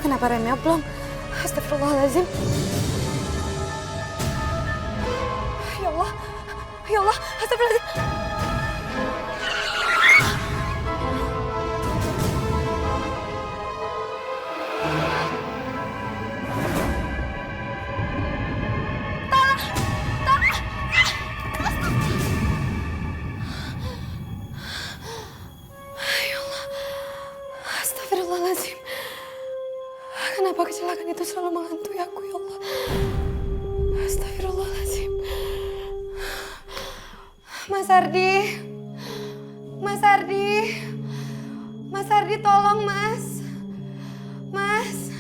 Kenapa remnya belum? Astagfirullahaladzim. Ya Allah, astagfirullahaladzim. Astagfirullahaladzim. Kenapa kecelakaan itu selalu menghantui aku, ya Allah? Astagfirullahaladzim. Mas Ardi. Mas Ardi. Mas Ardi, tolong, Mas. Mas.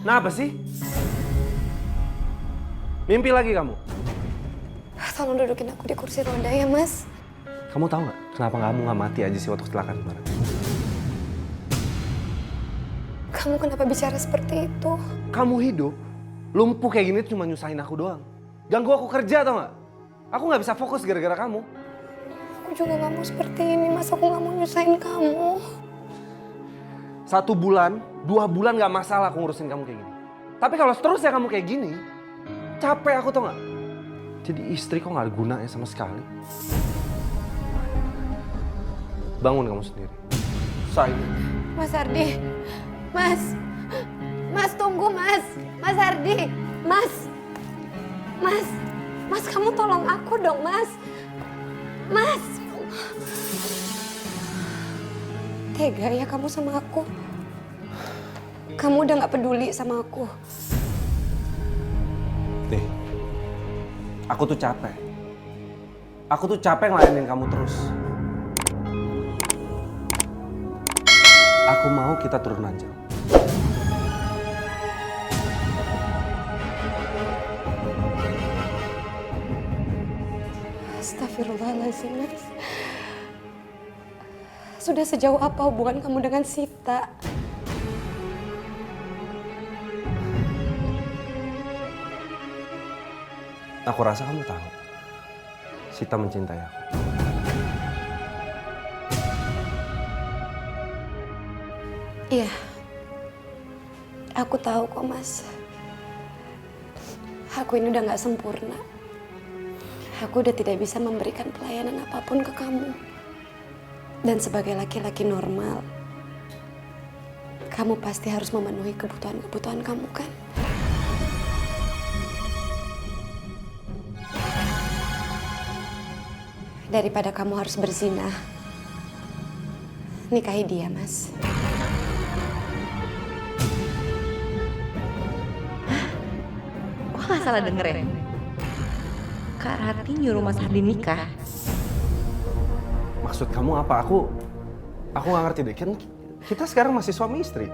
Kenapa sih? Mimpi lagi kamu? Tolong dudukin aku di kursi roda ya, Mas. Kamu tahu nggak kenapa kamu nggak mati aja sih waktu kecelakaan kemarin? Kamu kenapa bicara seperti itu? Kamu hidup, lumpuh kayak gini cuma nyusahin aku doang. Ganggu aku kerja tau nggak? Aku nggak bisa fokus gara-gara kamu. Aku juga gak mau seperti ini, Mas. Aku gak mau nyusahin kamu. 1 bulan, 2 bulan nggak masalah aku ngurusin kamu kayak gini. Tapi kalau seterusnya kamu kayak gini, capek aku tau nggak? Jadi istri kok nggak ada gunanya sama sekali. Bangun kamu sendiri. Say. Mas Ardi. Mas tunggu, Mas. Mas Ardi. Mas kamu tolong aku dong, Mas. Mas. Tega ya kamu sama aku. Kamu udah gak peduli sama aku. Nih, aku tuh capek. Aku tuh capek ngelayanin kamu terus. Aku mau kita turun aja. Astagfirullahaladzim, Mas. Sudah sejauh apa hubungan kamu dengan Sita? Aku rasa kamu tahu. Sita mencintai aku. Iya. Aku tahu kok, Mas. Aku ini udah gak sempurna. Aku udah tidak bisa memberikan pelayanan apapun ke kamu. Dan sebagai laki-laki normal, kamu pasti harus memenuhi kebutuhan-kebutuhan kamu, kan? Daripada kamu harus berzina, nikahi dia, Mas. Gue gak salah denger ya? Kak Rati nyuruh Mas Ardi nikah. Maksud kamu apa? Aku gak ngerti deh. Kan kita sekarang masih suami istri.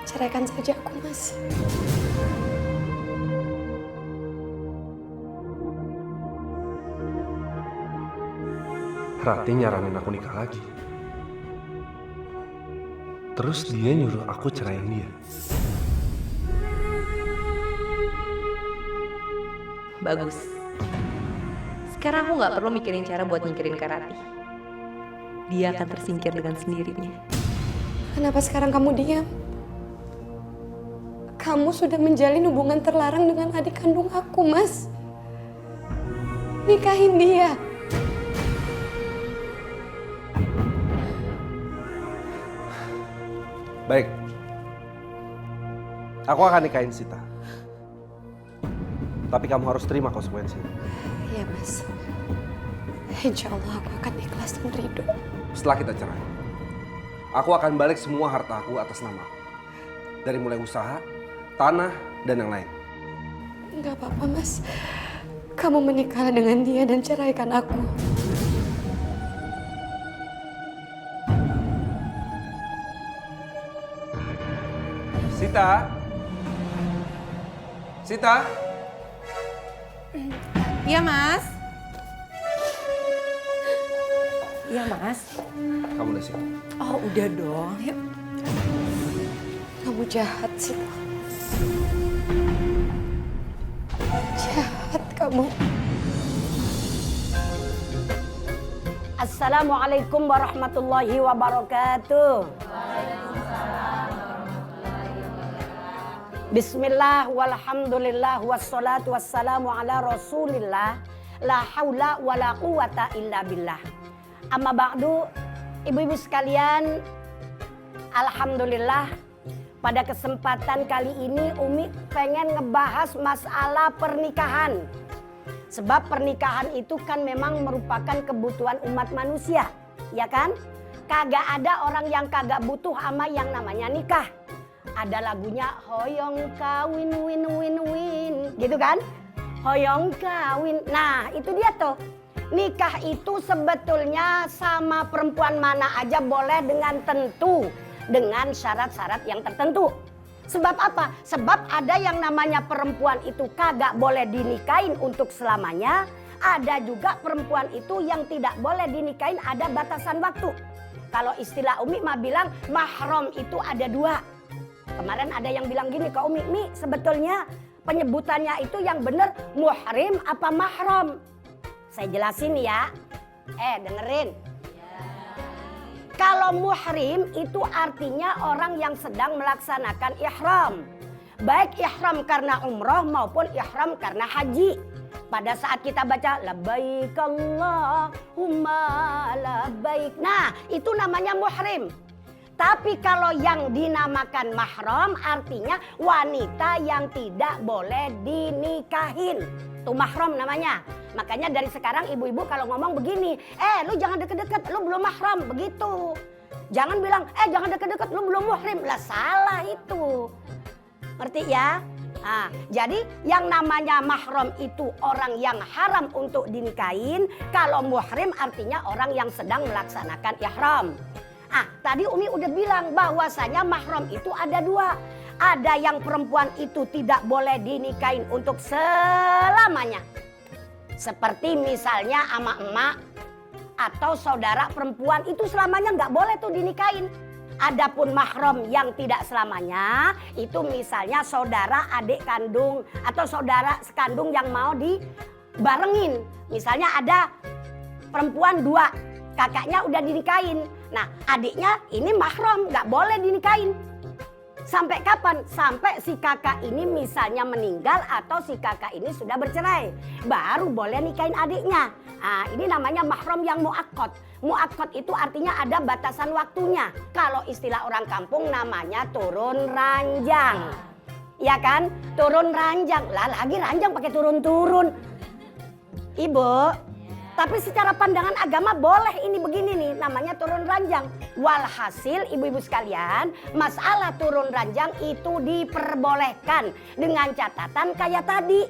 Ceraikan saja aku, Mas. Rati nyaranin aku nikah lagi. Terus dia nyuruh aku ceraiin dia. Bagus. Sekarang aku gak perlu mikirin cara buat nyingkirin Kak Rati. Dia akan tersingkir dengan sendirinya. Kenapa sekarang kamu diam? Kamu sudah menjalin hubungan terlarang dengan adik kandung aku, Mas. Nikahin dia. Baik. Aku akan nikahin Sita. Tapi kamu harus terima konsekuensinya. Iya, Mas. Insya Allah aku akan ikhlas dan ridho. Setelah kita cerai, aku akan balik semua harta aku atas nama aku. Dari mulai usaha, tanah, dan yang lain. Enggak apa-apa, Mas. Kamu menikahlah dengan dia dan ceraikan aku. Sita? Sita? Iya, Mas. Iya, Mas. Kamu udah siap? Oh, udah dong. Yuk. Kamu jahat sih. Jahat kamu. Assalamualaikum warahmatullahi wabarakatuh. Bismillah walhamdulillah wassalatu wassalamu ala rasulillah. La haula wala quwata illa billah. Amma ba'du, ibu-ibu sekalian, alhamdulillah pada kesempatan kali ini Umi pengen ngebahas masalah pernikahan. Sebab pernikahan itu kan memang merupakan kebutuhan umat manusia, ya kan? Kagak ada orang yang kagak butuh sama yang namanya nikah. Ada lagunya hoyong kawin win win win, gitu kan? Hoyong kawin. Nah, itu dia tuh. Nikah itu sebetulnya sama perempuan mana aja boleh dengan tentu, dengan syarat-syarat yang tertentu. Sebab apa? Sebab ada yang namanya perempuan itu kagak boleh dinikahin untuk selamanya. Ada juga perempuan itu yang tidak boleh dinikahin, ada batasan waktu. Kalau istilah Umi mah bilang mahram itu ada dua. Kemarin ada yang bilang gini ke Umi, Mi sebetulnya penyebutannya itu yang benar muhrim apa mahram? Saya jelasin ya. Dengerin. Kalau muhrim itu artinya orang yang sedang melaksanakan ihram. Baik ihram karena umroh maupun ihram karena haji. Pada saat kita baca labbaik Allahumma labbaik. Nah, itu namanya muhrim. Tapi kalau yang dinamakan mahram artinya wanita yang tidak boleh dinikahin. Itu mahram namanya. Makanya dari sekarang ibu-ibu kalau ngomong begini, lu jangan deket-deket, lu belum mahram, begitu. Jangan bilang, jangan deket-deket, lu belum muhrim. Lah salah itu. Ngerti ya? Nah, jadi yang namanya mahram itu orang yang haram untuk dinikahin. Kalau muhrim artinya orang yang sedang melaksanakan ihram. Tadi Umi udah bilang bahwasanya mahram itu ada dua. Ada yang perempuan itu tidak boleh dinikahin untuk selamanya. Seperti misalnya ama emak atau saudara perempuan itu selamanya nggak boleh tuh dinikahin. Adapun mahram yang tidak selamanya itu misalnya saudara adik kandung atau saudara sekandung yang mau dibarengin. Misalnya ada perempuan dua, kakaknya udah dinikahin. Nah adiknya ini mahram nggak boleh dinikahin. Sampai kapan? Sampai si kakak ini misalnya meninggal atau si kakak ini sudah bercerai. Baru boleh nikahin adiknya. Nah, ini namanya mahram yang muakkad. Muakkad itu artinya ada batasan waktunya. Kalau istilah orang kampung namanya turun ranjang. Ya kan? Turun ranjang. Lah lagi ranjang pakai turun-turun. Ibu, tapi secara pandangan agama boleh ini begini nih, namanya turun ranjang. Walhasil ibu-ibu sekalian, masalah turun ranjang itu diperbolehkan dengan catatan kayak tadi.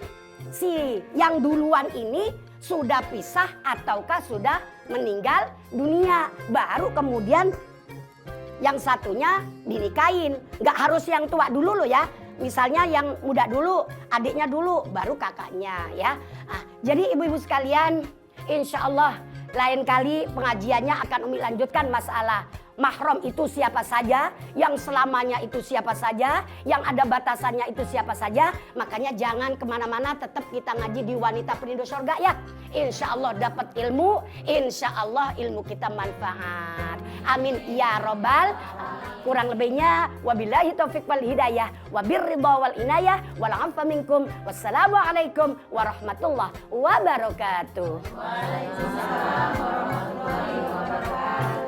Si yang duluan ini sudah pisah ataukah sudah meninggal dunia. Baru kemudian yang satunya dinikahin. Gak harus yang tua dulu loh ya. Misalnya yang muda dulu, adiknya dulu, baru kakaknya ya. Nah, jadi ibu-ibu sekalian, insya Allah lain kali pengajiannya akan Umi lanjutkan masalah mahram itu siapa saja, yang selamanya itu siapa saja, yang ada batasannya itu siapa saja. Makanya jangan kemana-mana, tetap kita ngaji di Wanita Perindu Surga ya. Insya Allah dapat ilmu, insya Allah ilmu kita manfaat. Amin ya robbal. Kurang lebihnya wabillahi taufiq wal hidayah wabirridha wal inayah wal afa minkum. Wassalamualaikum warahmatullahi wabarakatuh. Waalaikumsalam warahmatullahi wabarakatuh.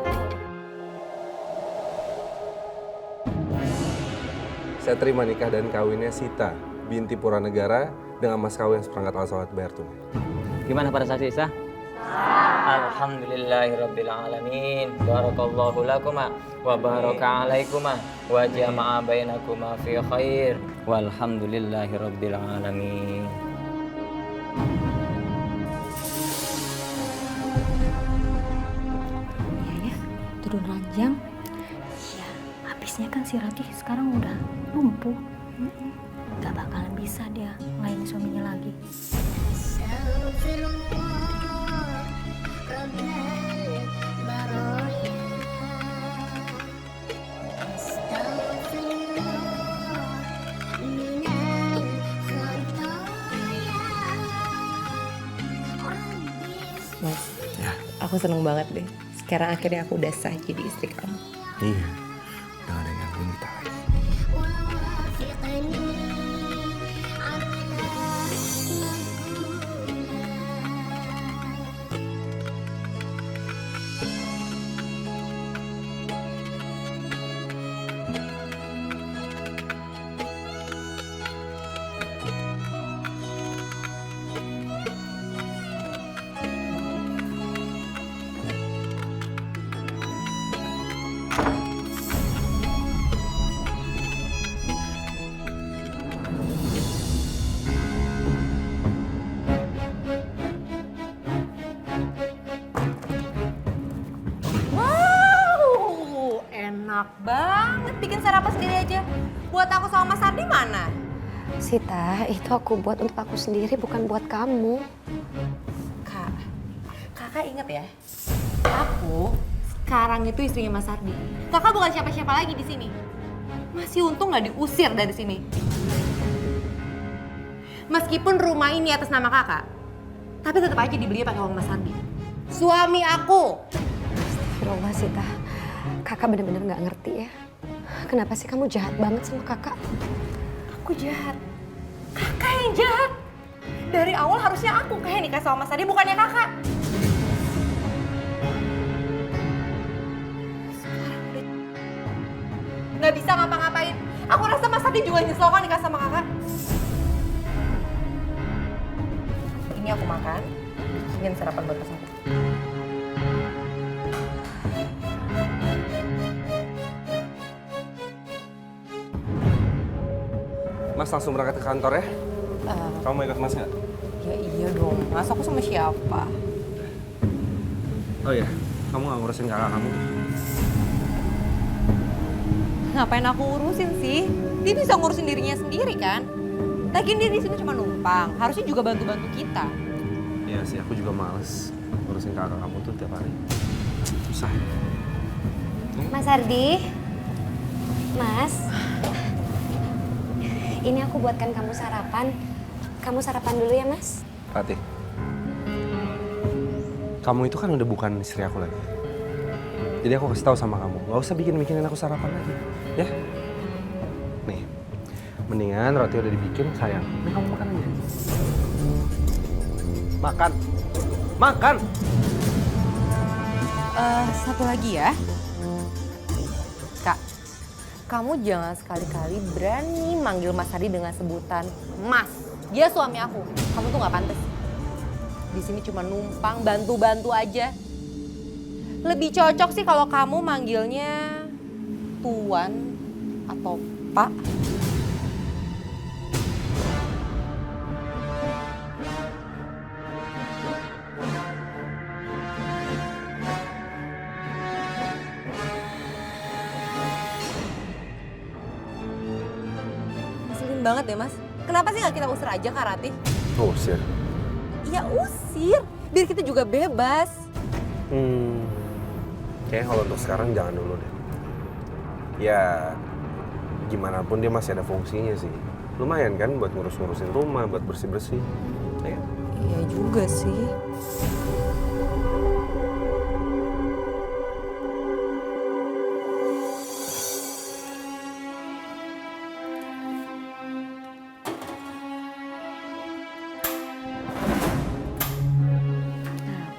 Saya terima nikah dan kawinnya Sita binti Puranegara dengan mas kawin seperangkat alat sholat bayar tunai. Gimana pada saksi Isa? Alhamdulillahirabbil alamin. Barakallahu lakuma wa baraka alaikuma wa jama'a bainakuma fi khair. Walhamdulillahirabbil alamin. Iya ya, turun ranjang. Iya, habisnya kan si Ratih sekarang udah lumpuh. Gak bakalan bisa dia ngelainin suaminya lagi. Mas, aku seneng banget deh. Sekarang akhirnya aku udah sah jadi istri kamu. Iya, jangan ada yang gangguin kita lagi. enak banget bikin sarapan sendiri aja. Buat aku sama Mas Ardi mana? Sita, itu aku buat untuk aku sendiri, bukan buat kamu. Kak, kakak inget ya, aku sekarang itu istrinya Mas Ardi. Kakak bukan siapa-siapa lagi di sini. Masih untung nggak diusir dari sini. Meskipun rumah ini atas nama kakak, tapi tetap aja dibeli pakai uang Mas Ardi. Suami aku. Astagfirullah Sita, kakak bener-bener gak ngerti ya. Kenapa sih kamu jahat banget sama kakak? Aku jahat. Kakak yang jahat. Dari awal harusnya aku kayak nikah sama Mas Ardi, bukannya kakak. Sekarang udah nggak bisa ngapa-ngapain. Aku rasa Mas Ardi juga nyesel kan nikah sama kakak. Ini aku makan, ingin sarapan buat Mas Ardi. Mas langsung berangkat ke kantor ya? Kamu mau ikut Mas nggak? Ya iya dong, Mas aku sama siapa? Oh iya, kamu nggak ngurusin kakak kamu? Ngapain aku urusin sih? Dia bisa ngurusin dirinya sendiri kan? Lagian dia di sini cuma numpang, harusnya juga bantu-bantu kita. Iya sih, aku juga males ngurusin kakak kamu tuh tiap hari. Susah. Mas Ardi, Mas, ini aku buatkan kamu sarapan. Kamu sarapan dulu ya, Mas. Ratih, kamu itu kan udah bukan istri aku lagi. Jadi aku kasih tahu sama kamu, gak usah bikin-bikinin aku sarapan lagi, ya? Nih, mendingan roti udah dibikin, sayang. Nih kamu makan aja. Makan, makan. Satu lagi ya. Kak, kamu jangan sekali-kali berani manggil Mas Ardi dengan sebutan Mas. Dia suami aku. Kamu tuh nggak pantas. Di sini cuma numpang, bantu-bantu aja. Lebih cocok sih kalau kamu manggilnya Tuan atau Pak. Ngeselin banget ya Mas. Kenapa sih nggak kita usir aja Kak Ratih? Usir. Ya usir, biar kita juga bebas. Kayaknya kalau untuk sekarang jangan dulu deh. Ya, gimana pun dia masih ada fungsinya sih. Lumayan kan buat ngurus-ngurusin rumah, buat bersih-bersih. Ya kan? Iya juga sih.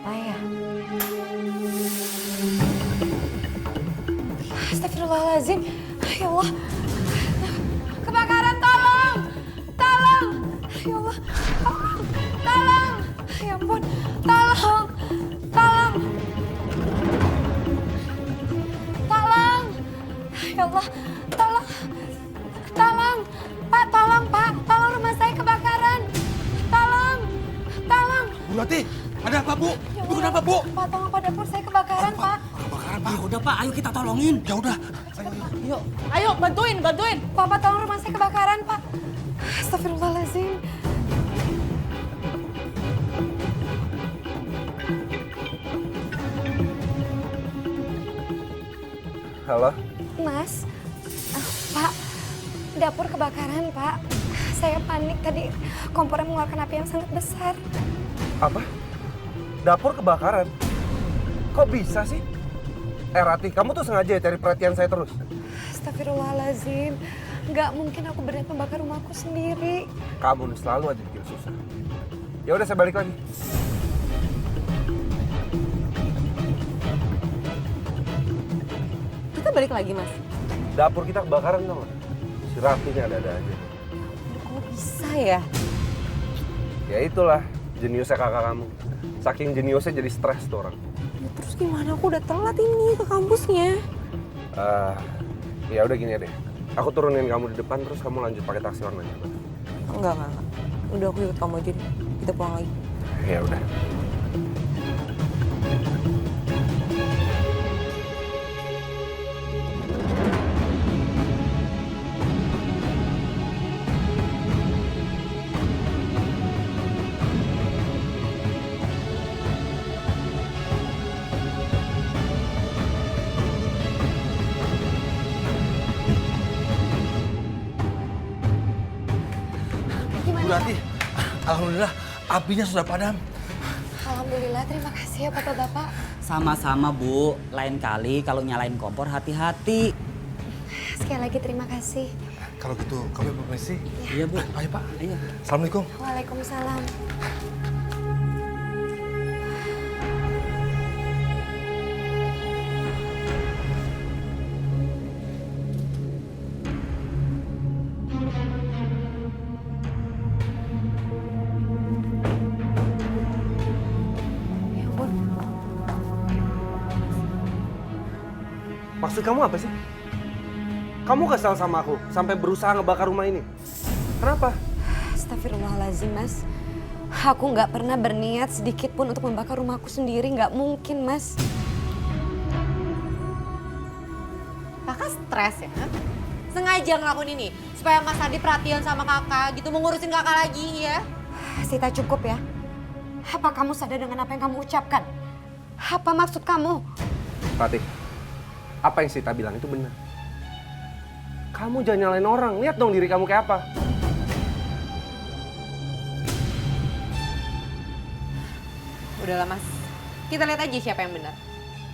Apa ya? Astagfirullahaladzim. Ya Allah. Kebakaran, tolong! Tolong! Ya Allah. Tolong! Ya ampun. Tolong! Tolong! Tolong! Ya Allah. Tolong! Tolong! Pak, tolong Pak. Tolong rumah saya kebakaran. Tolong! Tolong! Bu Rati, ada apa Bu? Ya Bu Allah. kenapa Bu? Pak, tolong Pak, dapur saya kebakaran Pak. Kebakaran Pak. Udah Pak, ayo kita tolongin. Ya udah. Yuk, ayo bantuin. Pak, tolong rumah saya kebakaran Pak. Astagfirullahaladzim. Halo? Mas, Pak, dapur kebakaran, Pak. Saya panik tadi, kompornya mengeluarkan api yang sangat besar. Apa? Dapur kebakaran? Kok bisa sih? Ratih, kamu tuh sengaja ya cari perhatian saya terus? Astagfirullahaladzim. Nggak mungkin aku berniat membakar rumahku sendiri. Kamu nih selalu aja bikin susah. Ya udah saya balik lagi. Kita balik lagi Mas. Dapur kita kebakaran dong. Si Ratihnya ada-ada aja. Kok bisa ya? Ya itulah jeniusnya kakak kamu. Saking jeniusnya jadi stres tuh orang. Ya, terus gimana? Aku udah telat ini ke kampusnya. Ya udah gini deh. Aku turunin kamu di depan terus kamu lanjut pakai taksi online. Enggak. Udah aku ikut kamu aja deh. Kita pulang lagi. Ya udah. Bu Rati, alhamdulillah apinya sudah padam. Alhamdulillah, terima kasih ya Bapak-Bapak. Sama-sama Bu, lain kali kalau nyalain kompor hati-hati. Sekali lagi terima kasih. Kalau gitu kami permisi. Iya Bu. Ayo Pak. Ayo. Assalamualaikum. Waalaikumsalam. Ya ampun, Maksud kamu apa sih? Kamu kesal sama aku sampai berusaha ngebakar rumah ini. Kenapa? astagfirullahaladzim Mas. Aku nggak pernah berniat sedikit pun untuk membakar rumahku sendiri, nggak mungkin Mas. Kakak stres ya? Sengaja ngelakuin ini supaya Mas Adi perhatian sama kakak gitu, mau ngurusin kakak lagi ya? Sita, cukup ya. Apa kamu sadar dengan apa yang kamu ucapkan? Apa maksud kamu? Fatih, apa yang Sita bilang itu benar. Kamu jangan nyalain orang, lihat dong diri kamu kayak apa. Udahlah Mas, kita lihat aja siapa yang benar.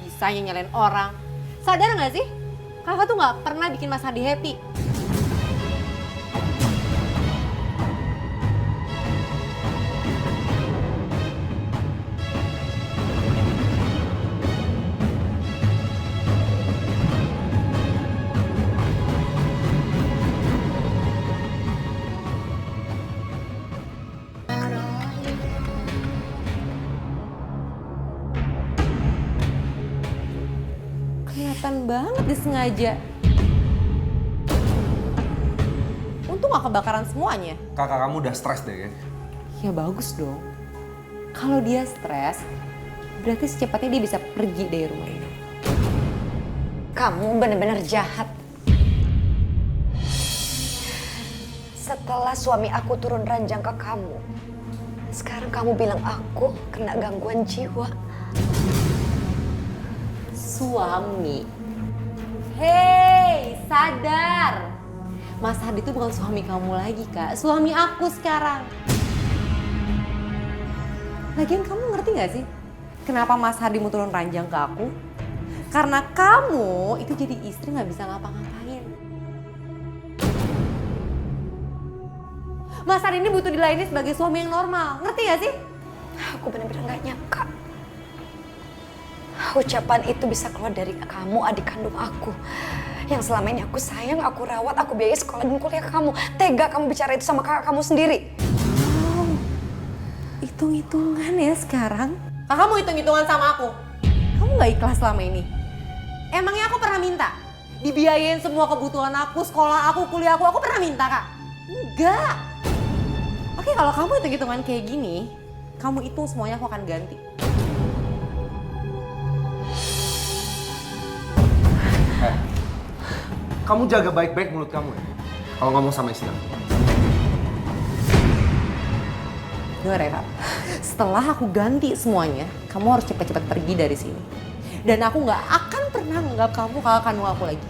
Bisanya nyalain orang. Sadar nggak sih? Kakak tuh nggak pernah bikin Mas Adi happy. Kelihatan banget disengaja. Untung gak kebakaran semuanya. Kakak kamu udah stres deh ya. Ya bagus dong. Kalau dia stres, berarti secepatnya dia bisa pergi dari rumah ini. Kamu benar-benar jahat. Setelah suami aku turun ranjang ke kamu, sekarang kamu bilang aku kena gangguan jiwa. Suami. Hei, sadar. Mas Hadi itu bukan suami kamu lagi, Kak. Suami aku sekarang. Lagian kamu ngerti gak sih? Kenapa Mas Hadi mau turun ranjang ke aku? Karena kamu itu jadi istri gak bisa ngapa-ngapain. Mas Hadi ini butuh dilayani sebagai suami yang normal. Ngerti gak sih? Aku benar-benar gak nyangka. Ucapan itu bisa keluar dari kamu, adik kandung aku. Yang selama ini aku sayang, aku rawat, aku biayai sekolah dan kuliah kamu. Tega kamu bicara itu sama kakak kamu sendiri. Oh, hitung-hitungan ya sekarang? Kakak mau hitung-hitungan sama aku? Kamu gak ikhlas selama ini? Emangnya aku pernah minta? Dibiayain semua kebutuhan aku, sekolah aku, kuliah aku pernah minta, Kak? Enggak. Oke, kalau kamu hitung-hitungan kayak gini, kamu hitung semuanya aku akan ganti. Kamu jaga baik-baik mulut kamu ya. Kalau ngomong sama istri aku. Dengar ya, Kak. Setelah aku ganti semuanya, kamu harus cepat-cepat pergi dari sini. Dan aku nggak akan pernah menganggap kamu kakak kandung aku lagi.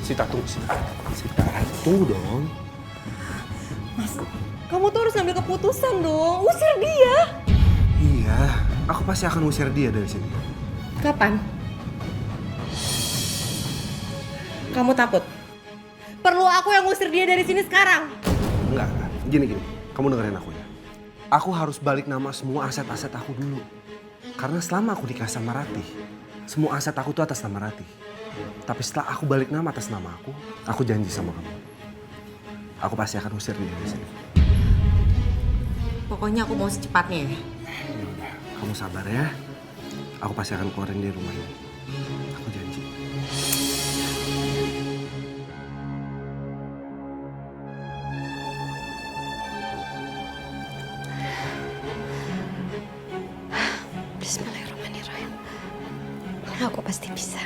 Sita, tunggu Sita. Sita, tunggu dong. Mas, kamu tuh harus ngambil keputusan dong. Usir dia. Iya, aku pasti akan usir dia dari sini. Kapan? Kamu takut? Perlu aku yang ngusir dia dari sini sekarang? Enggak. Gini. Kamu dengerin aku ya. Aku harus balik nama semua aset-aset aku dulu. Karena selama aku nikah sama Ratih, semua aset aku tuh atas nama Ratih. Tapi setelah aku balik nama atas nama aku janji sama kamu. Aku pasti akan usir dia dari sini. Pokoknya aku mau secepatnya ya. Yaudah, kamu sabar ya. Aku pasti akan keluarin dia rumah ini. Aku janji. Bismillahirrahmanirrahim. Aku pasti bisa.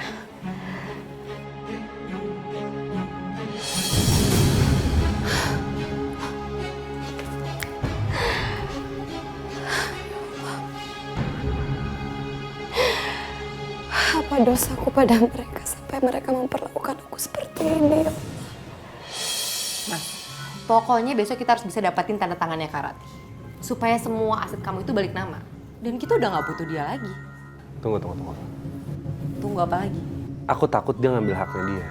apa dosaku pada mereka sampai mereka memperlakukan aku seperti ini ya Allah. Mas, pokoknya besok kita harus bisa dapatin tanda tangannya Kak Ratih. Supaya semua aset kamu itu balik nama. Dan kita udah gak butuh dia lagi. Tunggu. Tunggu apa lagi? Aku takut dia ngambil haknya dia.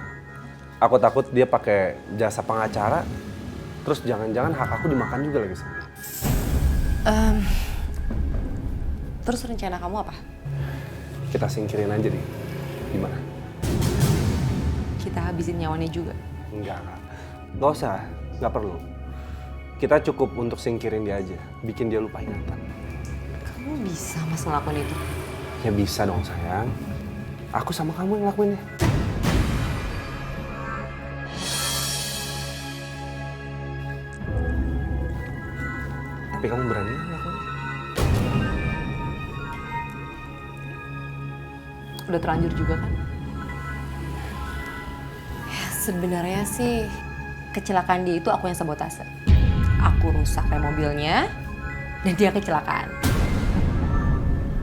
Aku takut dia pakai jasa pengacara, terus jangan-jangan hak aku dimakan juga lagi sama dia. Terus rencana kamu apa? Kita singkirin aja deh. Gimana? Kita habisin nyawanya juga. Enggak. Nggak usah, nggak perlu. Kita cukup untuk singkirin dia aja, bikin dia lupa ingatan. Kamu bisa Mas ngelakuin itu? Ya bisa dong sayang. Aku sama kamu yang ngelakuinnya. Tapi kamu berani nggak ngelakuinnya? Udah terlanjur juga kan? Ya, sebenarnya sih kecelakaan dia itu aku yang sabotase. Aku rusak rem mobilnya dan dia kecelakaan.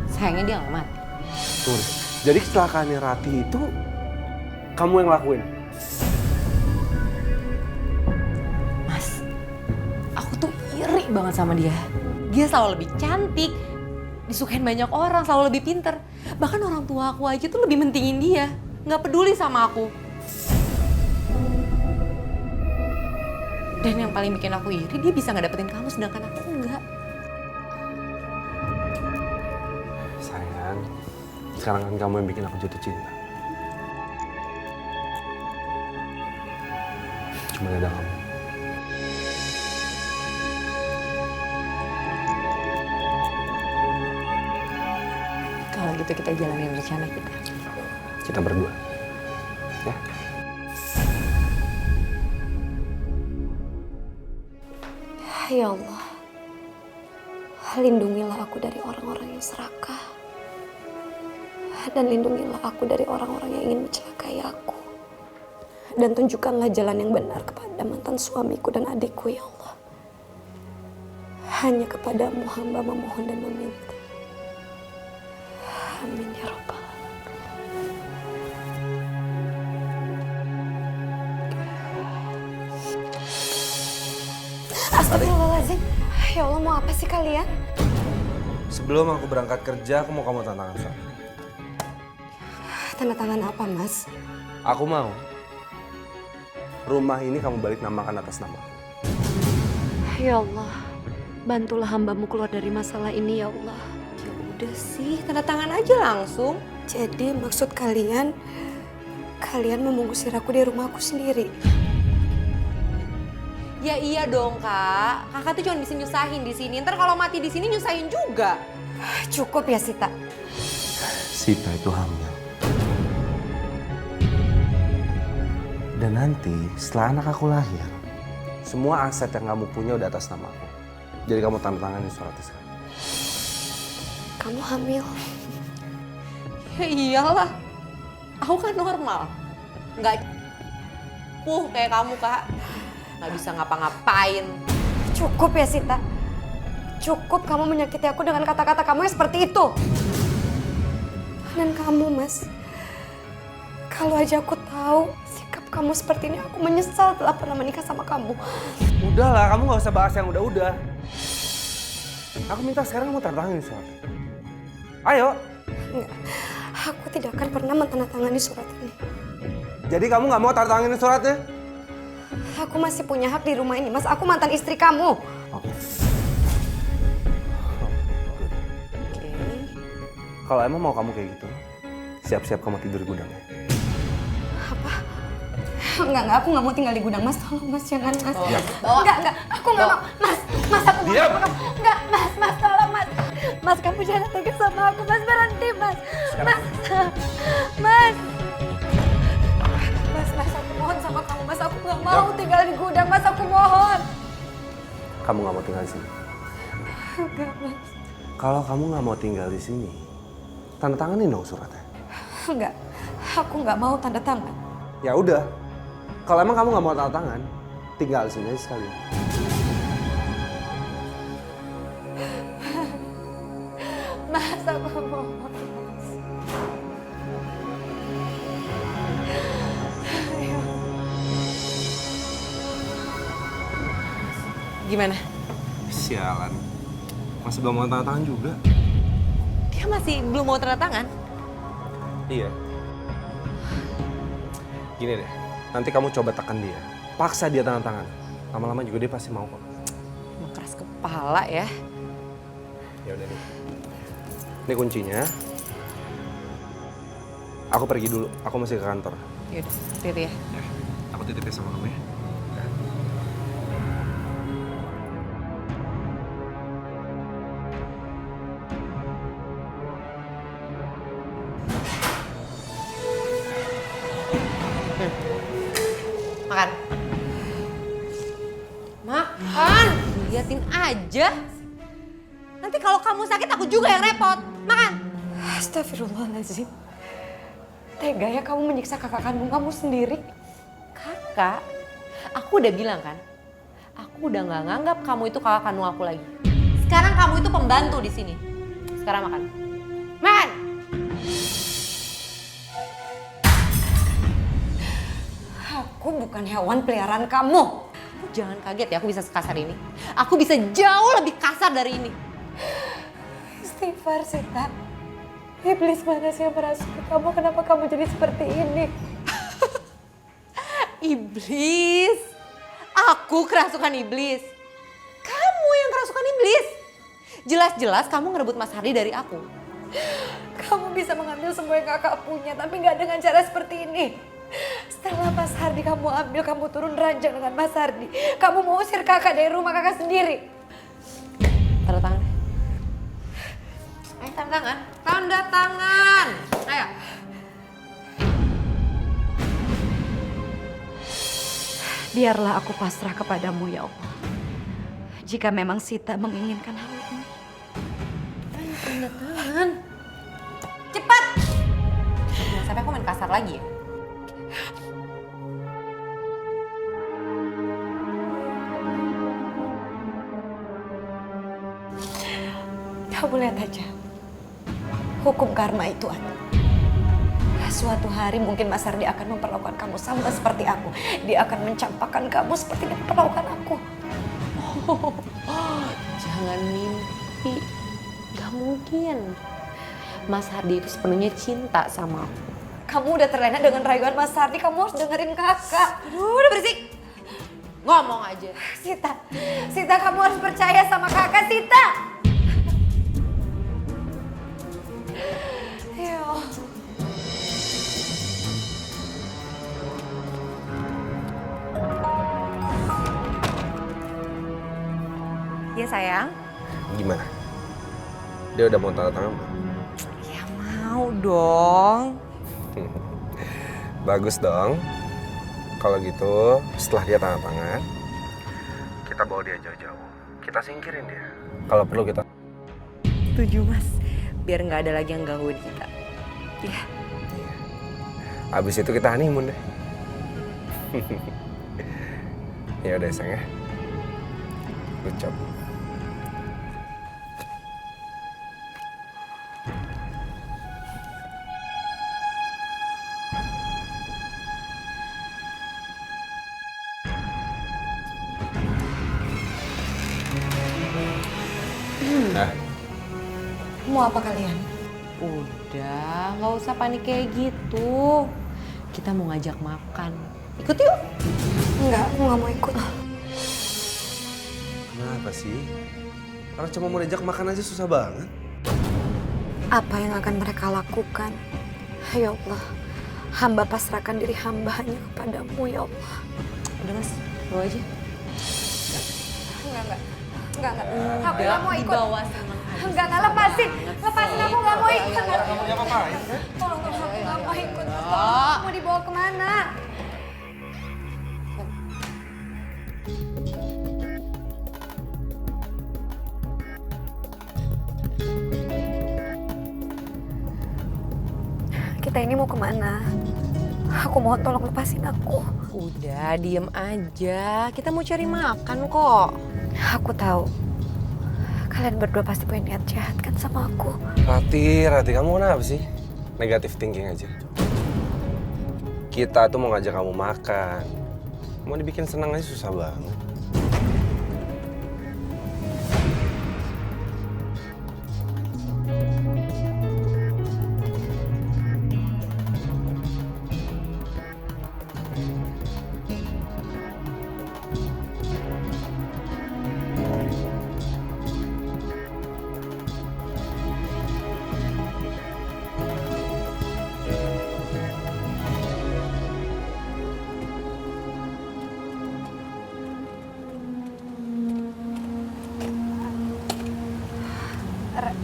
Sayangnya dia nggak mati. Tuh, jadi kecelakaannya Ratih itu kamu yang ngelakuin? Mas, aku tuh iri banget sama dia. Dia selalu lebih cantik, disukain banyak orang, selalu lebih pinter. Bahkan orang tua aku aja tuh lebih mentingin dia. Nggak peduli sama aku. Dan yang paling bikin aku iri, dia bisa ngedapetin kamu sedangkan aku enggak. Sayang, sekarang kan kamu yang bikin aku jatuh cinta. Cuma ada kamu. Kalau gitu kita jalanin rencana kita. Kita berdua. Ya? Ya Allah, lindungilah aku dari orang-orang yang serakah. Dan lindungilah aku dari orang-orang yang ingin mencelakai aku. Dan tunjukkanlah jalan yang benar kepada mantan suamiku dan adikku, ya Allah. Hanya kepadamu hamba memohon dan meminta. Amin ya Rabbal alamin. Astagfirullahaladzim. Ya Allah, mau apa sih kalian? Sebelum aku berangkat kerja, aku mau kamu tantangan surat. Tanda tangan apa, Mas? Aku mau rumah ini kamu balik namakan atas nama. Ya Allah, bantulah hambamu keluar dari masalah ini, ya Allah. Ya udah sih, tanda tangan aja langsung. Jadi maksud kalian mau mengusir aku di rumahku sendiri? Ya iya dong kak, kakak tuh cuma bisa nyusahin di sini. Ntar kalau mati di sini nyusahin juga. Cukup ya, Sita. Sita itu hamil. Dan nanti setelah anak aku lahir, semua aset yang kamu punya udah atas nama aku. Jadi kamu tanda tangan di suratnya sekarang. Kamu hamil? Ya iyalah, aku kan normal. Nggak kayak kamu kak. Nggak bisa ngapa-ngapain. Cukup ya, Sita. Cukup kamu menyakiti aku dengan kata-kata kamu yang seperti itu. Dan kamu, Mas. Kalau aja aku tahu sikap kamu seperti ini, aku menyesal telah pernah menikah sama kamu. Udahlah, kamu nggak usah bahas yang udah-udah. Aku minta sekarang kamu tanda tangan di suratnya. Ayo. Enggak, aku tidak akan pernah menandatangani surat ini. Jadi kamu nggak mau tanda tangan suratnya? Aku masih punya hak di rumah ini, Mas. Aku mantan istri kamu. Oke. Kalau emang mau kamu kayak gitu, siap-siap kamu tidur di gudangnya. Apa? Enggak, aku nggak mau tinggal di gudang, Mas. Tolong, Mas, jangan, Mas. Ya. Enggak, aku nggak mau. Mas, aku mau. Diam. Enggak, Mas, tolong, Mas. Mas, kamu jangan tegas sama aku, Mas. Berhenti, Mas. Mas. Mas, aku mohon sama kamu, Mas. Aku nggak mau tinggal di gudang, Mas. Aku mohon. Kamu nggak mau tinggal di sini? Enggak, Mas. Kalau kamu nggak mau tinggal di sini, tanda tanganin dong suratnya. Enggak, aku nggak mau tanda tangan. Ya udah, kalau emang kamu nggak mau tanda tangan, tinggal di sini aja sekalian. Mas, aku mohon. Gimana? Sialan. Masih belum mau tanda tangan juga. Dia masih belum mau tanda tangan? Iya. Gini deh, nanti kamu coba tekan dia. Paksa dia tanda tangan. Lama-lama juga dia pasti mau kok. Emang keras kepala ya. Ya udah nih. Ini kuncinya. Aku pergi dulu. Aku masih ke kantor. Yaudah, hati-hati ya. Ya, aku titipnya sama kamu ya. Makan. Makan. Liatin aja. Nanti kalau kamu sakit aku juga yang repot. Makan. Astagfirullahaladzim. Tega ya kamu menyiksa kakak kandung kamu sendiri. Kakak, aku udah bilang kan. Aku udah nggak nganggap kamu itu kakak kandung aku lagi. Sekarang kamu itu pembantu di sini. Sekarang makan. Makan. Aku bukan hewan peliharaan kamu. Jangan kaget ya aku bisa sekasar ini. Aku bisa jauh lebih kasar dari ini. Istighfar, Sita. Iblis mana sih yang merasuki kamu? Kenapa kamu jadi seperti ini? Iblis? Aku kerasukan iblis? Kamu yang kerasukan iblis? Jelas-jelas kamu ngerebut Mas Hardi dari aku. Kamu bisa mengambil semua yang kakak punya, tapi nggak dengan cara seperti ini. Setelah Mas Hardi kamu ambil, kamu turun ranjang dengan Mas Hardi. Kamu mau usir kakak dari rumah kakak sendiri. Tanda tangan. Ayo tanda tangan. Tanda tangan. Ayo. Biarlah aku pasrah kepadamu ya Allah. Jika memang Sita menginginkan hal ini. Ayo tanda tangan. Cepat. Jangan sampai aku main kasar lagi ya. Kamu lihat aja. Hukum karma itu ada. Suatu hari mungkin Mas Hardi akan memperlakukan kamu sama seperti aku. Dia akan mencampakkan kamu seperti dia memperlakukan aku. Jangan mimpi. Gak mungkin. Mas Hardi itu sepenuhnya cinta sama aku. Kamu udah terlena dengan rayuan Mas Hardi, kamu harus dengerin kakak. Aduh, udah berisik. Ngomong aja. Sita kamu harus percaya sama kakak, Sita. Ya. Ya sayang. Gimana? Dia udah mau tanda tangan belum? Ya mau dong. Bagus dong. Kalau gitu, setelah dia tanda tangan, kita bawa dia jauh-jauh. Kita singkirin dia. Kalau perlu kita... Setuju Mas. Biar nggak ada lagi yang gangguin kita. Ya. Abis itu kita honeymoon deh. Ya udah sayang ya. Good job. Mau apa kalian? Udah, nggak usah panik kayak gitu. Kita mau ngajak makan. Ikut yuk. Enggak, aku nggak mau ikut. Kenapa sih? Orang cuma mau diajak makan aja susah banget. Apa yang akan mereka lakukan? Ya Allah, hamba pasrahkan diri hamba hanya kepadamu ya Allah. Udah Mas, bawa aja. Enggak. Aku Udah, nggak mau ikut. dibawa sama Hadis. Enggak, lepasin. Lepasin, aku nggak mau ikut. Kamu ngapain? Tolong, aku nggak mau ikut. Tolong, mau dibawa kemana? Kita ini mau kemana? Aku mau tolong lepasin aku. Udah, diem aja. Kita mau cari makan kok. Aku tahu. Kalian berdua pasti punya niat jahat kan sama aku. Rati, kamu kenapa sih? Negatif thinking aja. Kita tuh mau ngajak kamu makan. Mau dibikin senang aja susah banget.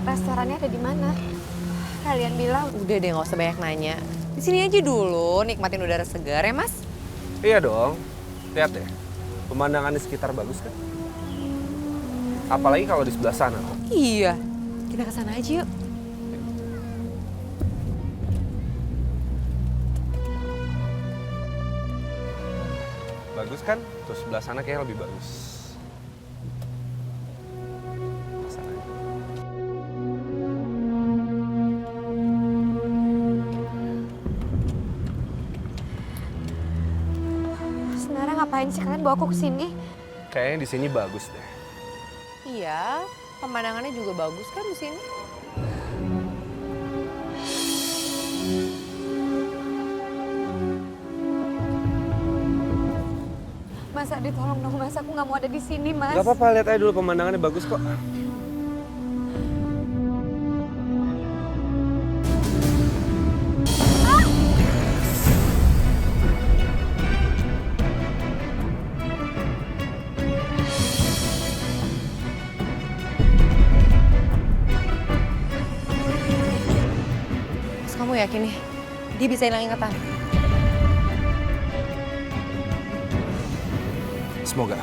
Restorannya ada di mana? Kalian bilang Udah deh, nggak usah banyak nanya. Di sini aja dulu, nikmatin udara segar ya, Mas. Iya dong. Lihat deh. Pemandangan di sekitar bagus kan? Apalagi kalau di sebelah sana. Iya, kita ke sana aja yuk. Bagus kan? Terus sebelah sana kayaknya lebih bagus. Ke sana aja. sebenarnya ngapain sih kalian bawa aku ke sini? Kayaknya di sini bagus deh. Iya, pemandangannya juga bagus kan di sini. Mas Adi tolong dong Mas, aku nggak mau ada di sini Mas. Gak apa-apa, lihat aja dulu pemandangannya bagus kok. Mas, kamu yakin nih, dia bisa hilang ingatan? Semoga.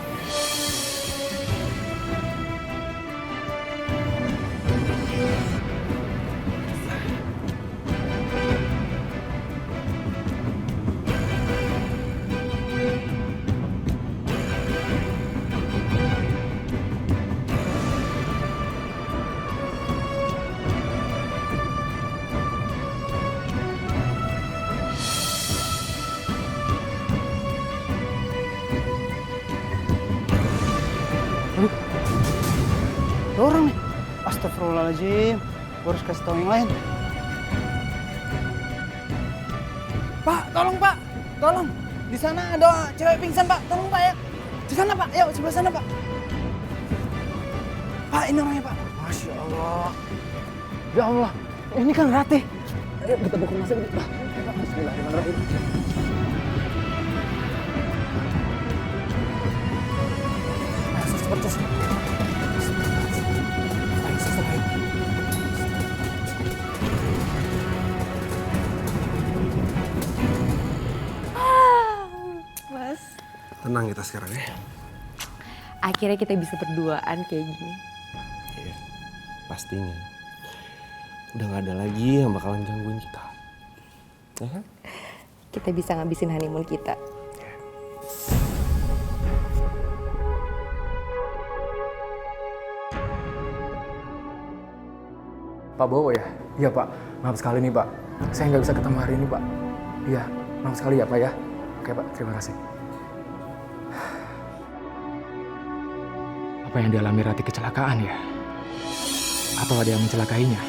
Ada orang nih. Astagfirullahaladzim. Gue harus kasih tau yang lain. Pak, tolong Pak. Tolong. Di sana ada cewek pingsan Pak. Tolong Pak ya. Di sana Pak. Yuk sebelah sana Pak. Pak, ini orangnya Pak. Masya Allah. Ya Allah. Ini kan Ratih. Ayo kita bawa ke rumah sakit Pak. Bismillahirrahmanirrahim. Cepat. Mas, Tenang kita sekarang ya. akhirnya kita bisa berduaan kayak gini. Iya, pastinya. Udah gak ada lagi yang bakalan gangguin kita. Ya kan? Kita bisa ngabisin honeymoon kita. Pak Bowo ya? Iya Pak, maaf sekali nih Pak. Saya nggak bisa ketemu hari ini Pak. Iya, maaf sekali ya Pak ya. Oke Pak, terima kasih. Apa yang dialami Ratih kecelakaan ya? Atau ada yang mencelakainya?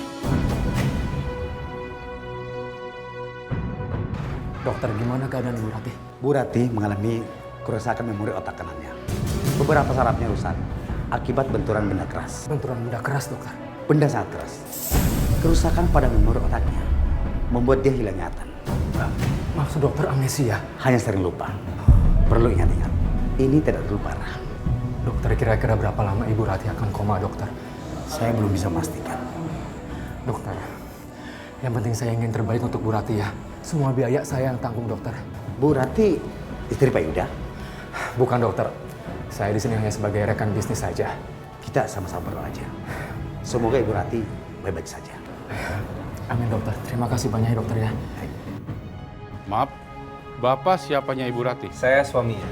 Dokter, gimana keadaan Bu Ratih? Bu Ratih mengalami kerusakan memori otak kanannya. Beberapa sarafnya rusak akibat benturan benda keras. Benturan benda keras dokter? Benda sangat keras. Kerusakan pada memori otaknya membuat dia hilang ingatan. Maksud dokter amnesia? Hanya sering lupa. Perlu ingat-ingat, ini tidak terlalu parah. Dokter, kira-kira berapa lama Ibu Ratih akan koma dokter? Saya belum bisa memastikan. Dokter, yang penting saya ingin terbaik untuk Bu Ratih ya. Semua biaya saya yang tanggung dokter. Bu Ratih istri Pak Yuda? Bukan dokter, saya di sini hanya sebagai rekan bisnis saja. Kita sama-sama berdoa aja. Semoga Ibu Ratih baik-baik saja. Amin dokter, terima kasih banyak ya dokter ya. Maaf, Bapak siapanya Ibu Ratih? Saya suaminya.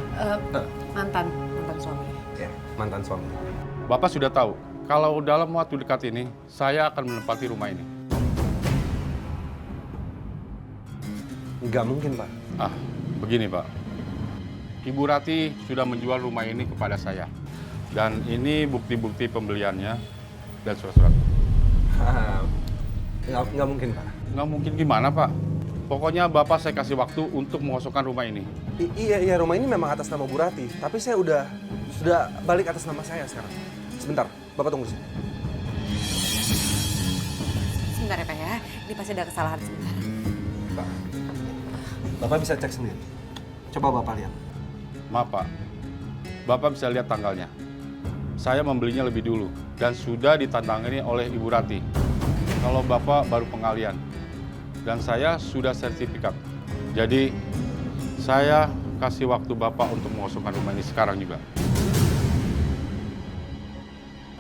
Mantan suami. Ya, mantan suami. Bapak sudah tahu, kalau dalam waktu dekat ini, saya akan menempati rumah ini. Nggak mungkin, Pak. Ah, begini Pak. Ibu Ratih sudah menjual rumah ini kepada saya. Dan ini bukti-bukti pembeliannya dan surat-surat. Nggak mungkin, Pak. Nggak mungkin gimana, Pak? Pokoknya Bapak saya kasih waktu untuk mengosongkan rumah ini. Iya, rumah ini memang atas nama Bu Ratih. Tapi saya sudah balik atas nama saya sekarang. Sebentar, Bapak tunggu sini. Sebentar ya Pak ya, ini pasti ada kesalahan sebentar. Pak, Bapak bisa cek sendiri. Coba Bapak lihat. Maaf Pak, Bapak bisa lihat tanggalnya. Saya membelinya lebih dulu. dan sudah ditandangani oleh Ibu Rati. Kalau Bapak baru pengalian dan saya sudah sertifikat. Jadi saya kasih waktu Bapak untuk mengosongkan rumah ini sekarang juga.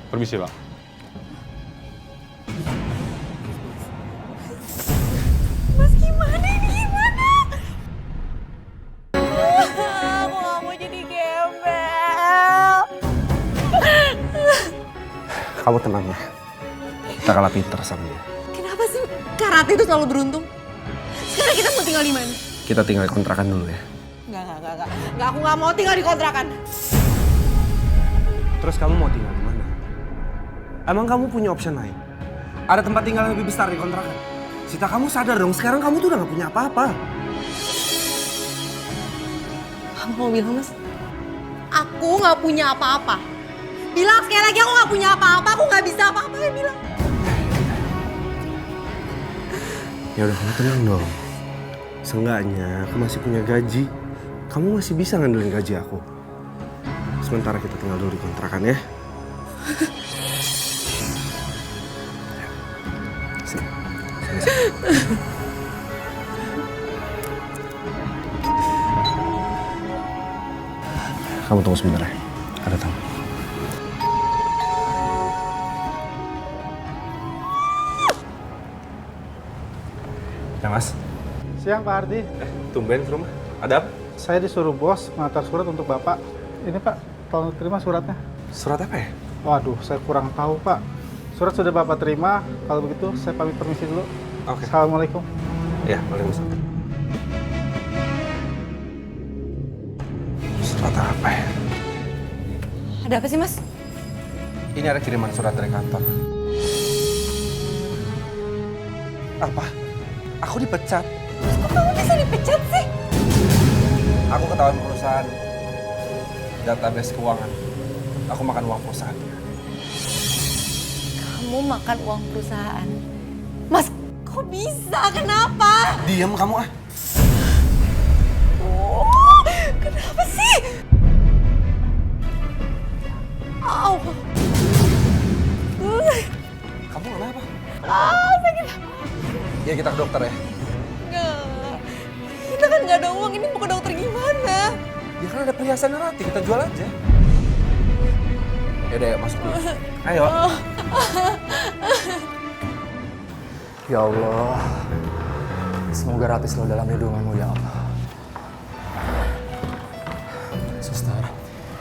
Permisi, Pak. Mas gimana ini gimana? Aku gak mau jadi gembel. Kamu tenang ya. Kita kalah pinter sama dia. Kenapa sih Kak Rati itu selalu beruntung? Sekarang kita mau tinggal di mana? Kita tinggal di kontrakan dulu ya. Enggak. Aku gak mau tinggal di kontrakan. Terus kamu mau tinggal di mana? Emang kamu punya option lain? Ada tempat tinggal yang lebih besar di kontrakan? Sita, kamu sadar dong, sekarang kamu tuh udah gak punya apa-apa. Kamu mau bilang, Mas? Aku gak punya apa-apa. Bilang sekali lagi aku gak punya apa-apa, aku gak bisa apa-apa ya bilang. Ya udah, kamu tenang dong. Seenggaknya aku masih punya gaji. Kamu masih bisa ngandelin gaji aku. Sementara kita tinggal dulu di kontrakan ya. Sini. Kamu tunggu sebentar ya. Ada tamu. Ya, Mas. Siang, Pak Ardi. Tumben ke rumah. Ada apa? Saya disuruh bos mengantar surat untuk Bapak. Ini, Pak, tolong terima suratnya. Surat apa ya? Waduh, saya kurang tahu, Pak. Surat sudah Bapak terima. Kalau begitu, saya pamit permisi dulu. Oke. Assalamualaikum. Ya, waalaikumsalam. Surat apa ya? Ada apa sih, Mas? Ini ada kiriman surat dari kantor. Apa? Aku dipecat. Kok kamu bisa dipecat sih? Aku ketahuan perusahaan database keuangan. Aku makan uang perusahaan. Kamu makan uang perusahaan? Mas, kok bisa? Kenapa? Diam kamu ah. Oh, kenapa sih? Au. Kamu kenapa? Sakit. Ya kita ke dokter ya. Enggak. Kita kan nggak ada uang, ini mau ke dokter gimana? Ya kan ada perhiasan Rati, kita jual aja. Yaudah, yuk masuk dulu. Ayo. Ya Allah, semoga Rati selalu dalam lindunganmu ya Allah. Suster,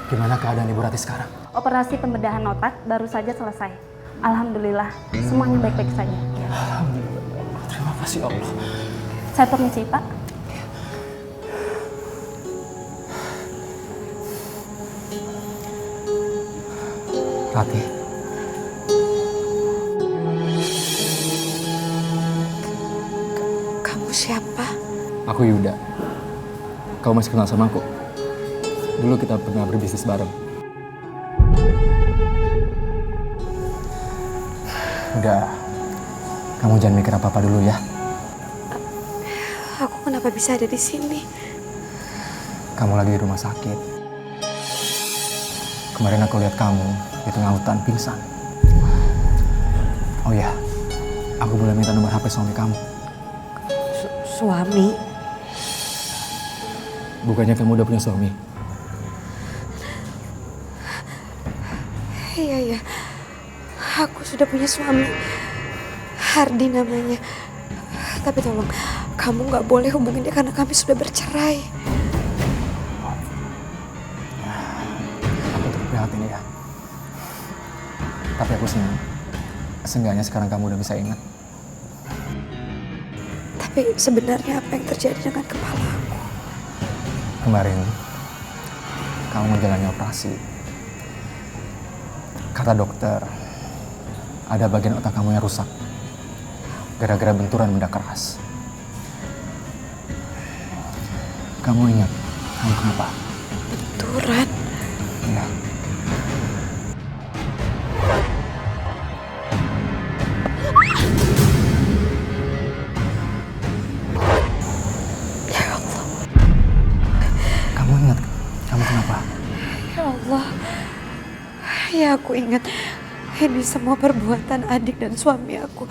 gimana keadaan Ibu Rati sekarang? Operasi pembedahan otak baru saja selesai. Alhamdulillah, semuanya baik-baik saja. Alhamdulillah, terima kasih Allah. Saya permisi, Pak. Rati. Kamu siapa? Aku Yuda. Kau masih kenal sama aku? Dulu kita pernah berbisnis bareng. Udah, kamu jangan mikir apa-apa dulu ya. Aku kenapa bisa ada di sini? Kamu lagi di rumah sakit. Kemarin aku lihat kamu di tengah hutan pingsan. Oh ya, aku boleh minta nomor HP suami kamu? Suami? Bukannya kamu udah punya suami? Iya. Aku sudah punya suami. Hardi namanya. Tapi tolong, kamu nggak boleh hubungin dia karena kami sudah bercerai. Aku turut prihatin ya. Tapi aku senang. Seenggaknya sekarang kamu udah bisa ingat. Tapi sebenarnya apa yang terjadi dengan kepala aku? Kemarin, kamu menjalani operasi. Kata dokter, ada bagian otak kamu yang rusak. Gara-gara benturan benda keras. Kamu ingat, kamu kenapa? Benturan? Iya. Ya Allah. Kamu ingat, kamu kenapa? Ya Allah. Ya aku ingat. Ini semua perbuatan adik dan suami aku,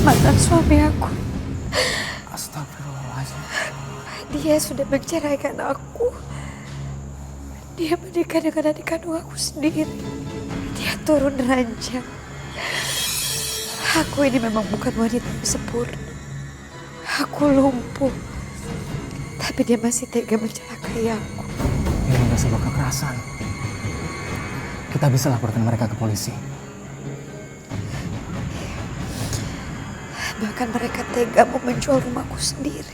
mantan suami aku. Astagfirullahaladzim. Dia sudah menceraikan aku. Dia menikah dengan adik kandung aku sendiri. Dia turun ranjang. Aku ini memang bukan wanita yang sempurna. Aku lumpuh. Tapi dia masih tega mencelakai aku. Ini udah sebuah kekerasan. Kita bisa laporkan mereka ke polisi. Bahkan mereka tega mau menjual rumahku sendiri.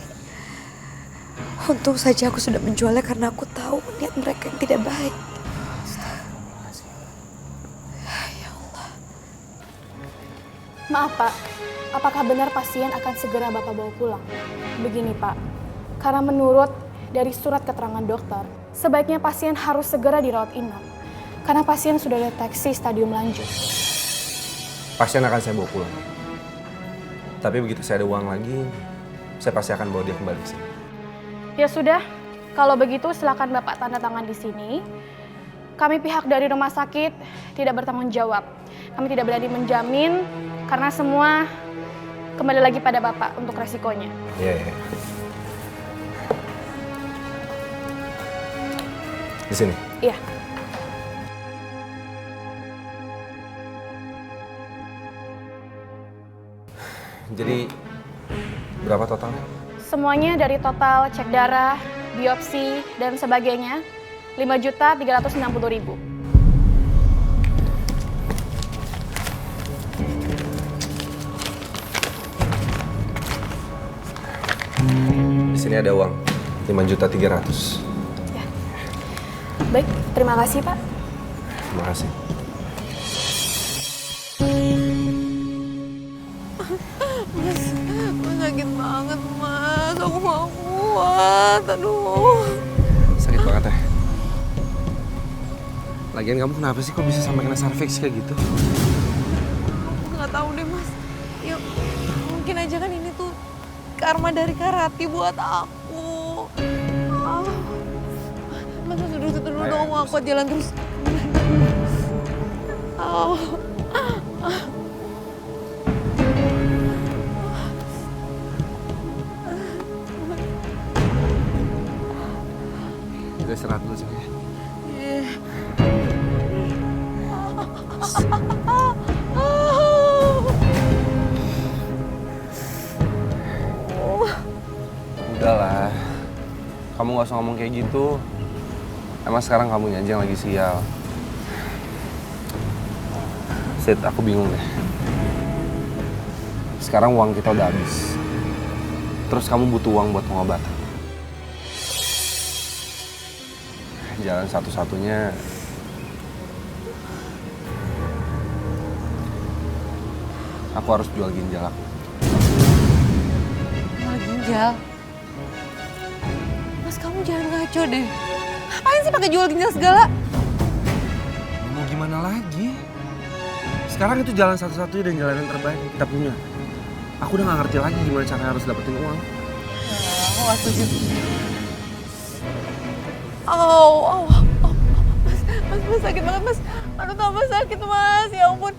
Untung saja aku sudah menjualnya karena aku tahu niat mereka yang tidak baik. Ya Allah. Maaf Pak, apakah benar pasien akan segera Bapak bawa pulang? Begini Pak, karena menurut dari surat keterangan dokter, sebaiknya pasien harus segera dirawat inap. Karena pasien sudah deteksi stadium lanjut. Pasien akan saya bawa pulang. Tapi begitu saya ada uang lagi, saya pasti akan bawa dia kembali ke sini. Ya sudah, kalau begitu silakan Bapak tanda tangan di sini. Kami pihak dari rumah sakit tidak bertanggung jawab. Kami tidak berani menjamin karena semua kembali lagi pada Bapak untuk resikonya. Iya. Di sini? Iya. Jadi berapa totalnya? Semuanya dari total cek darah, biopsi, dan sebagainya 5.360.000. Di sini ada uang 5.300.000. Ya. Baik, terima kasih Pak. Terima kasih. Mas sakit banget mas, aku gak kuat, aduh. Sakit banget ya? Lagian kamu kenapa sih kok bisa sampai kena cervix kayak gitu? Aku gak tahu deh mas. Yuk, mungkin aja kan ini tuh karma dari Karati buat aku. Mas duduk dulu dong, aku gak kuat jalan terus. Kita istirahat dulu sini ya. Udahlah, kamu gak usah ngomong kayak gitu. Emang sekarang kamunya aja yang lagi sial. Sid, aku bingung deh. Sekarang uang kita udah habis. Terus kamu butuh uang buat pengobatan. Jalan satu-satunya aku harus jual ginjal aku. Jual ginjal? Mas kamu jangan ngaco deh. Ngapain sih pakai jual ginjal segala? Mau gimana lagi? Sekarang itu jalan satu-satunya dan jalan yang terbaik yang kita punya. Aku udah gak ngerti lagi gimana caranya harus dapetin uang. Aku gak setuju. Mas sakit banget mas. Aduh tambah sakit mas, ya ampun.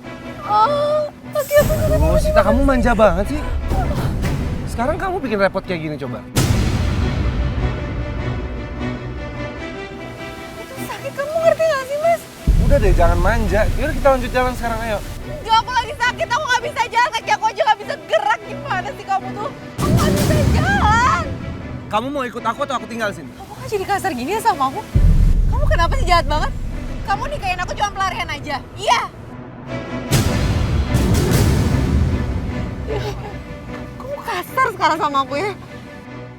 Sakit. Aduh, Sita kamu manja banget sih. Sekarang kamu bikin repot kayak gini coba. Itu sakit, kamu ngerti gak sih mas? Udah deh, jangan manja. Yaudah kita lanjut jalan sekarang, ayo. Enggak, aku lagi sakit, aku gak bisa jalan, kaki aku aja gak bisa gerak. Gimana sih kamu tuh? Aku gak bisa jalan. Kamu mau ikut aku atau aku tinggal sini? Kamu kan jadi kasar gini ya sama aku? Kamu kenapa sih jahat banget? Kamu nikahin aku cuma pelarian aja? Iya. Kamu kasar sekarang sama aku ya?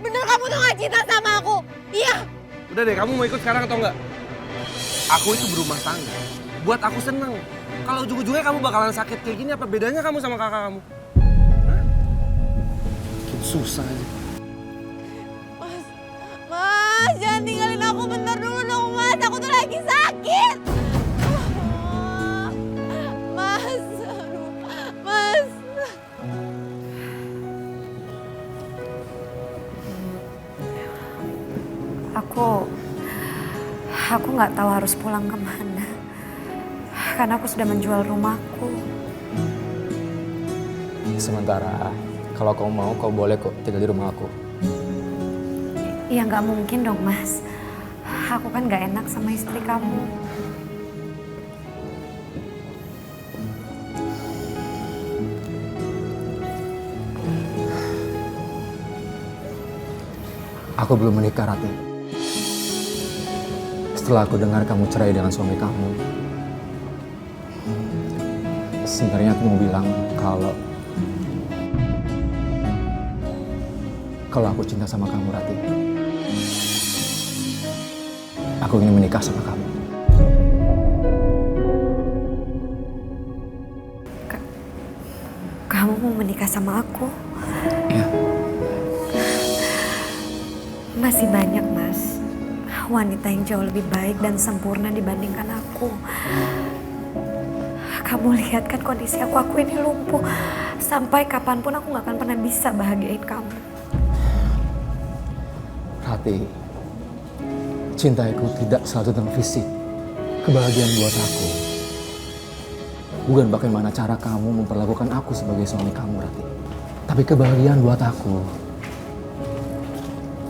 Bener kamu tuh gak cinta sama aku? Iya. Udah deh, kamu mau ikut sekarang atau enggak? Aku itu berumah tangga. Buat aku seneng. Kalau ujung-ujungnya kamu bakalan sakit kayak gini, apa bedanya kamu sama kakak kamu? Hah? Bikin susah aja. Mas, jangan tinggalin aku bentar dulu dong mas. Aku tuh lagi sakit. Mas, aduh, mas. Aku nggak tahu harus pulang kemana. Karena aku sudah menjual rumahku. Sementara kalau kau mau, kau boleh kok tinggal di rumah aku. Ya nggak mungkin dong Mas. Aku kan nggak enak sama istri kamu. Aku belum menikah, Rati. Setelah aku dengar kamu cerai dengan suami kamu, sebenarnya aku mau bilang kalau aku cinta sama kamu, Rati. Aku ingin menikah sama kamu. Kamu mau menikah sama aku? Iya. Masih banyak, Mas. Wanita yang jauh lebih baik dan sempurna dibandingkan aku. Kamu lihat kan kondisi aku ini lumpuh. Sampai kapanpun aku gak akan pernah bisa bahagiain kamu. Rati, cintaiku tidak selalu tentang fisik. Kebahagiaan buat aku bukan bagaimana cara kamu memperlakukan aku sebagai suami kamu, Rati. Tapi kebahagiaan buat aku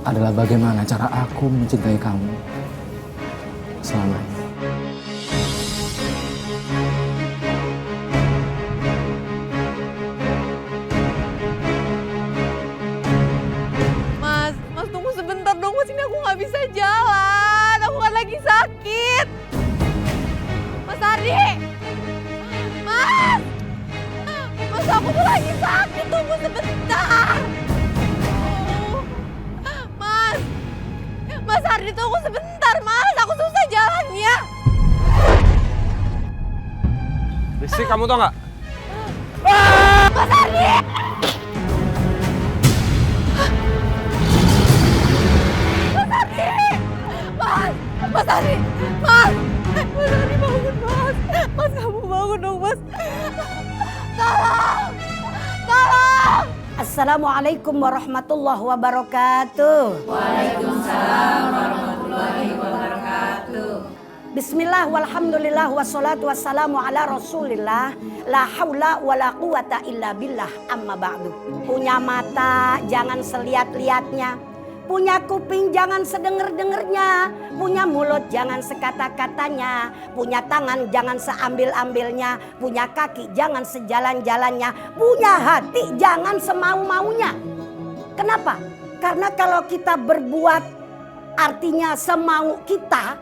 adalah bagaimana cara aku mencintai kamu selamanya. Mas tunggu sebentar dong, Mas, ini aku nggak bisa jalan. Aku kan lagi sakit. Mas Ardi! Mas aku tuh lagi sakit, tunggu sebentar. Mas Ardi tunggu sebentar, Mas. Aku susah jalannya. Rizky, kamu tau nggak? Mas Ardi! Mas Ardi! Mas Ardi bangun, Mas. Mas kamu bangun dong, Mas. Tolong! Tolong! Assalamualaikum warahmatullahi wabarakatuh. Waalaikumsalam warahmatullahi wabarakatuh. Bismillah walhamdulillah wassalatu wassalamu ala rasulillah. La haula wa la quwata illa billah amma ba'du. Punya mata jangan seliat-liatnya. Punya kuping jangan sedenger-dengernya. Punya mulut jangan sekata-katanya. Punya tangan jangan seambil-ambilnya. Punya kaki jangan sejalan-jalannya. Punya hati jangan semau-maunya. Kenapa? Karena kalau kita berbuat artinya semau kita,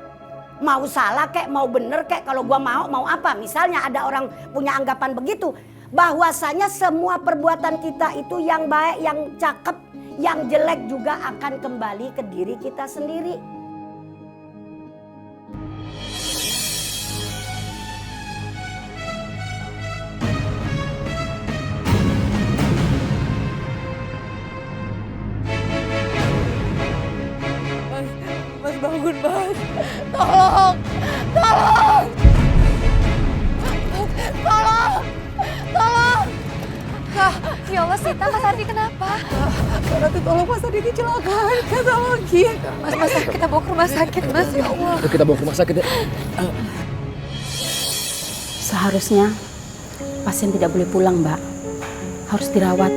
mau salah kek, mau bener kek, kalau gua mau apa? Misalnya ada orang punya anggapan begitu, bahwasanya semua perbuatan kita itu yang baik, yang cakep, yang jelek juga akan kembali ke diri kita sendiri. Mas bangun, Mas. Tolong! Tolong! Tolong! Tolong! Kak, ya Allah Sita, Mas Ardi kenapa? Ratu tolong, Mas Ardi kecelakaan. Tolongin. Mas, kita bawa ke rumah sakit, Mas. Ya Allah. Ayo kita bawa ke rumah sakit ya. Seharusnya pasien tidak boleh pulang, Mbak. Harus dirawat.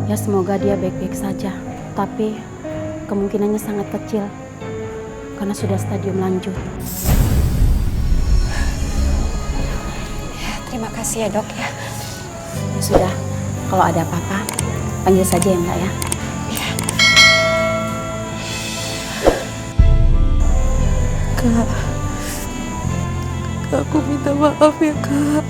Ya semoga dia baik-baik saja. Tapi kemungkinannya sangat kecil karena sudah stadium lanjut. Ya, terima kasih ya dok ya. Ya sudah, kalau ada apa-apa panggil saja ya Mbak ya. Kak, aku minta maaf ya Kak.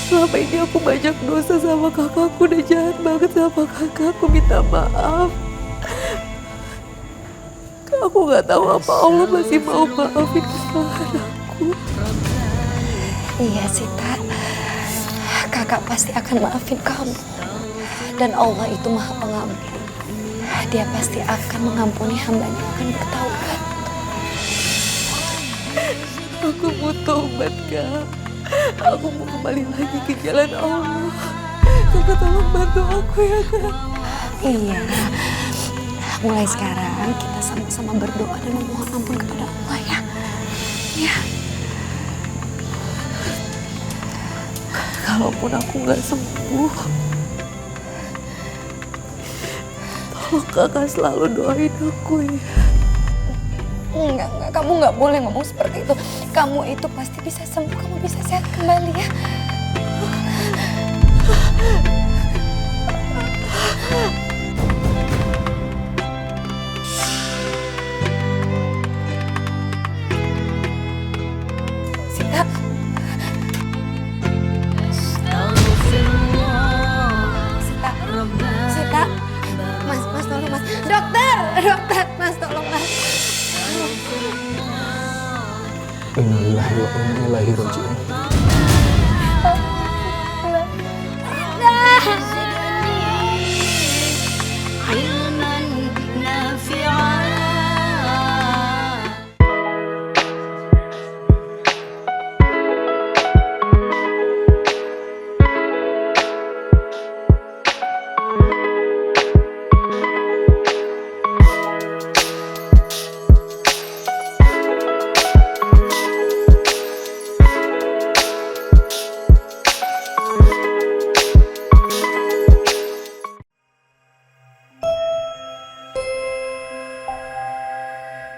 Selama ini aku banyak dosa sama kakakku, udah jahat banget sama kakak. Aku minta maaf. Kak, aku gak tahu apa Allah masih mau maafin kesalahan aku. Iya Sita, kakak pasti akan maafin kamu. Dan Allah itu maha pengampun. Dia pasti akan mengampuni hamba yang akan bertaubat. Aku mau taubat Kak. Aku mau kembali lagi ke jalan Allah. Kakak tolong bantu aku ya Kak. Iya, mulai sekarang kita sama-sama berdoa dan memohon ampun kepada Allah ya. Ya. Kalaupun aku nggak sembuh, tolong kakak selalu doain aku ya. Enggak, kamu nggak boleh ngomong seperti itu. Kamu itu pasti bisa sembuh, kamu bisa sehat kembali ya. Sita. Sita. Mas tolong mas. Dokter, mas tolong mas. Innalillahi wa inna ilaihi raji'un.